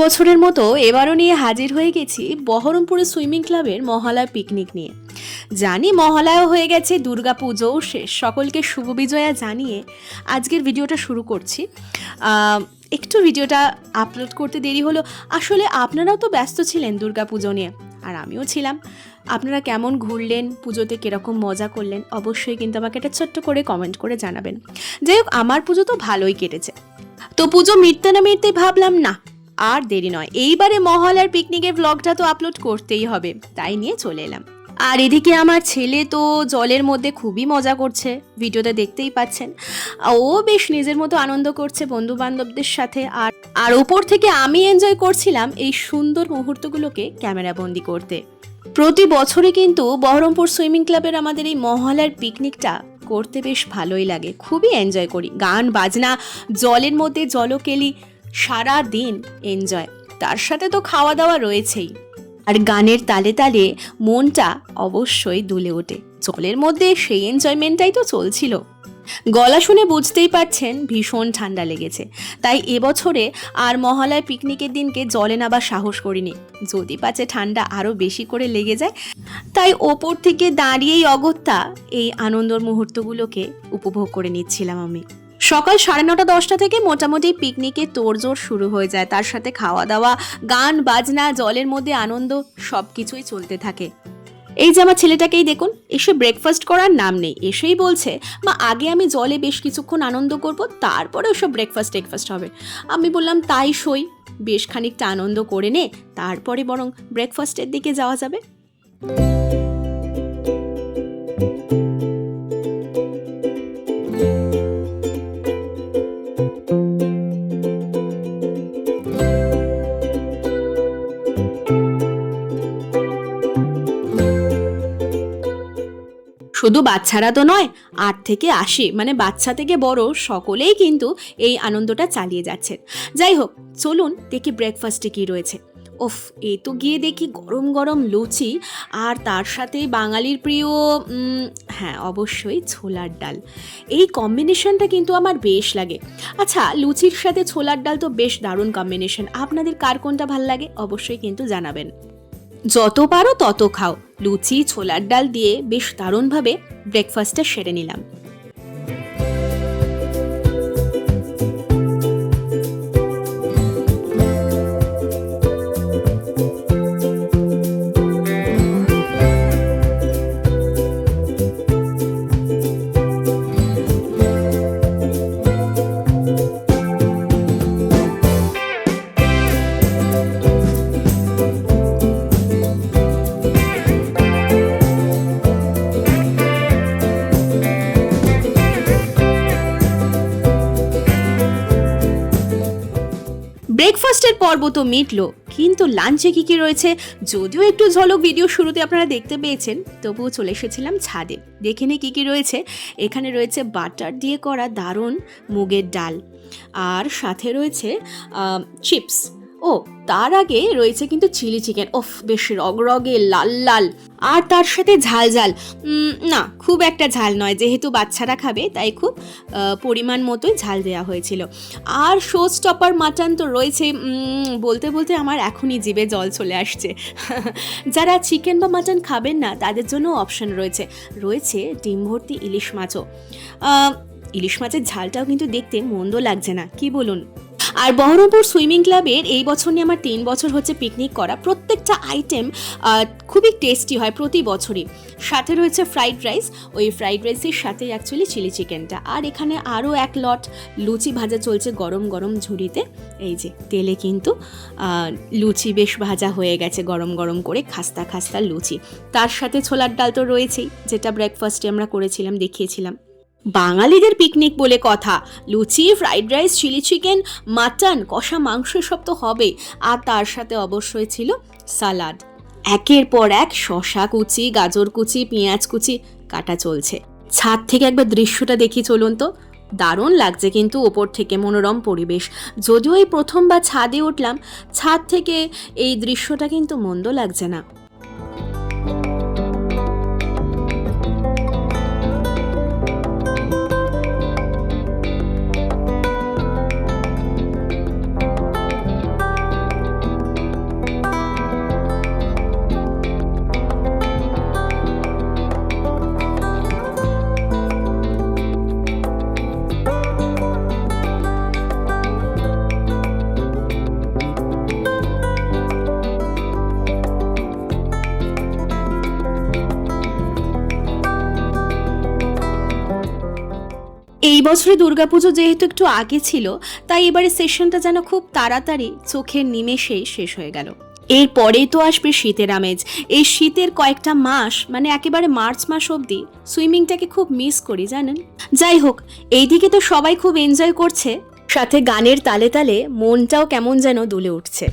বছরের মতো এবারও নিয়ে হাজির হয়ে গেছি বহরমপুরের সুইমিং ক্লাবের মহালয়া পিকনিক নিয়ে। জানি মহালয়া হয়ে গেছে, দুর্গা পুজোও শেষ, সকলকে শুভ বিজয়া জানিয়ে আজকের ভিডিওটা শুরু করছি। একটু ভিডিওটা আপলোড করতে দেরি হলো, আসলে আপনারাও তো ব্যস্ত ছিলেন দুর্গা পুজো নিয়ে, আর আমিও ছিলাম। আপনারা কেমন ঘুরলেন, পুজোতে কীরকম মজা করলেন, অবশ্যই কিন্তু আমাকে একটা ছোট্ট করে কমেন্ট করে জানাবেন। যাই হোক, আমার পুজো তো ভালোই কেটেছে। তো পুজো মিটতে না মিটতেই ভাবলাম না আর দেরি নয়, এইবারে মহালয়ার পিকনিকের ব্লগটা তো আপলোড করতেই হবে, তাই নিয়ে চলে এলাম। আর এদিকে আমার ছেলে তো জলের মধ্যে খুবই মজা করছে, ভিডিওতে দেখতেই পাচ্ছেন। ও বেশ নিজের মতো আনন্দ করছে বন্ধু বান্ধবদের সাথে, আর ওপর থেকে আমি এনজয় করছিলাম এই সুন্দর মুহূর্তগুলোকে ক্যামেরাবন্দি করতে। প্রতি বছরই কিন্তু বহরমপুর সুইমিং ক্লাবের আমাদের এই মহালয়ার পিকনিকটা করতে বেশ ভালোই লাগে, খুবই এনজয় করি। গান বাজনা, জলের মধ্যে জলকেলি, সারা দিন এনজয়, তার সাথে তো খাওয়া দাওয়া রয়েছেই। আর গানের তালে তালে মনটা অবশ্যই দুলে ওঠে, জলের মধ্যে সেই এনজয়মেন্টটাই তো চলছিল। গলা শুনে বুঝতেই পারছেন ভীষণ ঠান্ডা লেগেছে, তাই এবছরে আর মহালয়া পিকনিকের দিনকে জলে নাবার সাহস করিনি, যদি পাচ্ছে ঠান্ডা আরও বেশি করে লেগে যায়। তাই ওপর থেকে দাঁড়িয়েই অগত্যা এই আনন্দর মুহূর্তগুলোকে উপভোগ করে নিচ্ছিলাম আমি। সকাল 9:30-10টা থেকে মোটামুটি পিকনিকের তোড়জোড় শুরু হয়ে যায়, তার সাথে খাওয়া দাওয়া, গান বাজনা, জলের মধ্যে আনন্দ, সব কিছুই চলতে থাকে। এই যে আমার ছেলেটাকেই দেখুন, এসে ব্রেকফাস্ট করার নাম নেই, এসেই বলছে মা আগে আমি জলে বেশ কিছুক্ষণ আনন্দ করব, তারপরে ওসব ব্রেকফাস্ট হবে। আমি বললাম তাই সই, বেশ খানিকটা আনন্দ করে নে, তারপরে বরং ব্রেকফাস্টের দিকে যাওয়া যাবে। শুধু বাচ্চারা তো নয়, 8 থেকে 80 মানে বাচ্চা থেকে বড় সকলেই কিন্তু এই আনন্দটা চালিয়ে যাচ্ছেন। যাই হোক, চলুন দেখি ব্রেকফাস্টে কি রয়েছে। ওফ, এই তো গিয়ে দেখি গরম গরম লুচি, আর তার সাথে বাঙালির প্রিয় হ্যাঁ অবশ্যই ছোলার ডাল। এই কম্বিনেশনটা কিন্তু আমার বেশ লাগে। আচ্ছা, লুচির সাথে ছোলার ডাল তো বেশ দারুণ কম্বিনেশন, আপনাদের কার কোনটা ভাল লাগে অবশ্যই কিন্তু জানাবেন। যত পারো তত খাও, লুচি ছোলার ডাল দিয়ে বেশ দারুণভাবে ব্রেকফাস্টটা সেরে নিলাম। ব্রেকফাস্টের পর্ব তো মিটলো, কিন্তু লাঞ্চে কি রয়েছে যদিও একটু ঝলক ভিডিও শুরুতে আপনারা দেখতে পেয়েছেন, তবুও চলে এসেছিলাম ছাদে, দেখে নিই কি রয়েছে। এখানে রয়েছে বাটার দিয়ে করা দারুণ মুগের ডাল, আর সাথে রয়েছে চিপস। ও তার আগে রয়েছে কিন্তু চিলি চিকেন, ওফ বেশ রগরগে লাল লাল, আর তার সাথে ঝাল ঝাল, না খুব একটা ঝাল নয়, যেহেতু বাচ্চারা খাবে তাই খুব পরিমাণ মতোই ঝাল দেওয়া হয়েছিল। আর শো স্টপার মাটন তো রয়েছে, বলতে বলতে আমার এখনই জিভে জল চলে আসছে। যারা চিকেন বা মাটন খাবেন না তাদের জন্য অপশন রয়েছে ডিম ভর্তি ইলিশ মাছও। ইলিশ মাছের ঝালটাও কিন্তু দেখতে মন্দ লাগছে না, কি বলুন। আর বহরমপুর সুইমিং ক্লাবের এই বছর নিয়ে আমার 3 বছর হচ্ছে পিকনিক করা, প্রত্যেকটা আইটেম খুবই টেস্টি হয় প্রতি বছরই। সাথে রয়েছে ফ্রাইড রাইস, ওই ফ্রাইড রাইসের সাথে অ্যাকচুয়ালি চিলি চিকেনটা, আর এখানে আরও এক লট লুচি ভাজা চলছে গরম গরম ঝুড়িতে। এই যে তেলে কিন্তু লুচি বেশ ভাজা হয়ে গেছে গরম গরম করে, খাস্তা খাস্তা লুচি, তার সাথে ছোলার ডাল তো রয়েছেই, যেটা ব্রেকফাস্টে আমরা করেছিলাম, দেখিয়েছিলাম। বাঙালিদের পিকনিক বলে কথা, লুচি, fried rice, chilli chicken, mutton, কষা মাংস সব তো হবেই, আর তার সাথে অবশ্যই ছিল সালাড। একের পর এক শসা কুচি, গাজর কুচি, পেঁয়াজ কুচি কাটা চলছে। ছাদ থেকে একবার দৃশ্যটা দেখি চলুন তো, দারুণ লাগছে কিন্তু ওপর থেকে, মনোরম পরিবেশ। যদিও এই প্রথমবার ছাদে উঠলাম, ছাদ থেকে এই দৃশ্যটা কিন্তু মন্দ লাগছে না। এই বছরে দুর্গাপুজো যেহেতু একটু আগে ছিল, তাই এবারে সেশনটা যেন খুব তাড়াতাড়ি চোখের নিমেষেই শেষ হয়ে গেল। এরপরেই তো আসবে শীতের আমেজ। এই শীতের কয়েকটা মাস, মানে একেবারে মার্চ মাস অবধি সুইমিংটাকে খুব মিস করি জানেন। যাই হোক, এইদিকে তো সবাই খুব এনজয় করছে, সাথে গানের তালে তালে মনটাও কেমন যেন দুলে উঠছে।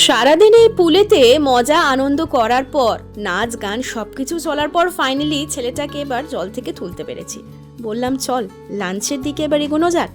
সারাদিন এই পুলেতে মজা আনন্দ করার পর, নাচ গান সবকিছু চলার পর ফাইনালি ছেলেটাকে এবার জল থেকে তুলতে পেরেছি। বললাম চল লাঞ্চের দিকে এবার এগোনো যাক।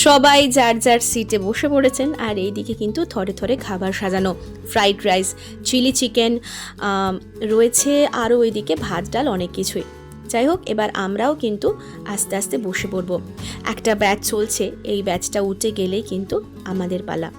সবাই যার যার সিটে বসে পড়েছেন, আর এইদিকে কিন্তু থরে থরে খাবার সাজানো, ফ্রাইড রাইস, চিলি চিকেন রয়েছে, আরও ওইদিকে ভাত ডাল অনেক কিছুই। যাই হোক, এবার আমরাও কিন্তু আস্তে আস্তে বসে পড়ব। একটা ব্যাচ চলছে, এই ব্যাচটা উঠে গেলেই কিন্তু আমাদের পালা।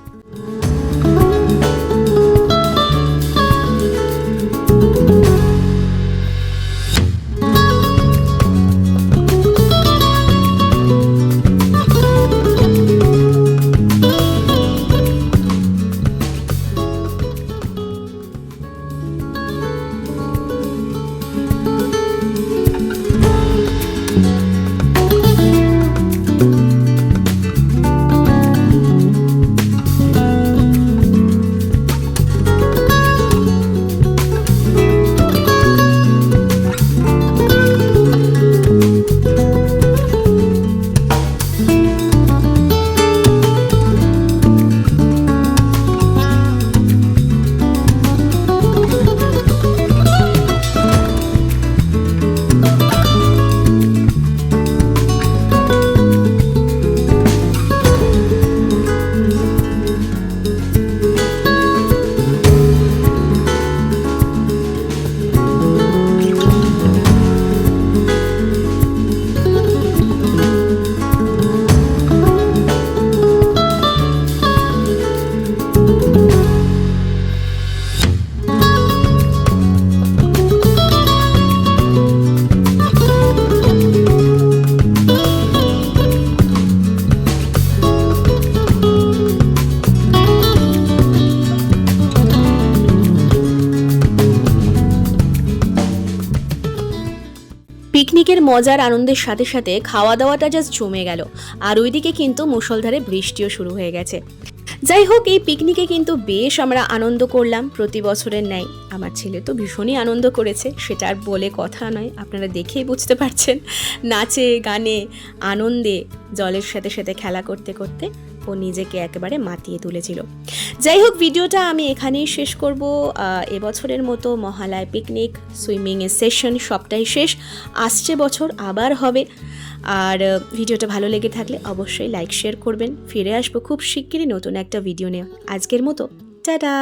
পিকনিকের মজার আনন্দের সাথে সাথে খাওয়া দাওয়াটা জাস্ট জমে গেল। আর ওইদিকে কিন্তু মুষলধারে বৃষ্টিও শুরু হয়ে গেছে। যাই হোক, এই পিকনিকে কিন্তু বেশ আমরা আনন্দ করলাম প্রতি বছরের ন্যায়। আমার ছেলে তো ভীষণই আনন্দ করেছে, সেটা আর বলে কথা নয়, আপনারা দেখেই বুঝতে পারছেন। নাচে গানে আনন্দে জলের সাথে সাথে খেলা করতে করতে ও নিজেকে একেবারে মাতিয়ে তুলেছিল। যাই হোক, ভিডিওটা আমি এখানেই শেষ করব। এবছরের মতো মহালয়া পিকনিক, সুইমিংয়ের সেশন সবটাই শেষ। আসছে বছর আবার হবে। আর ভিডিওটা ভালো লেগে থাকলে অবশ্যই লাইক শেয়ার করবেন। ফিরে আসবো খুব শিগগিরই নতুন একটা ভিডিও নিয়ে। আজকের মতো টাটা।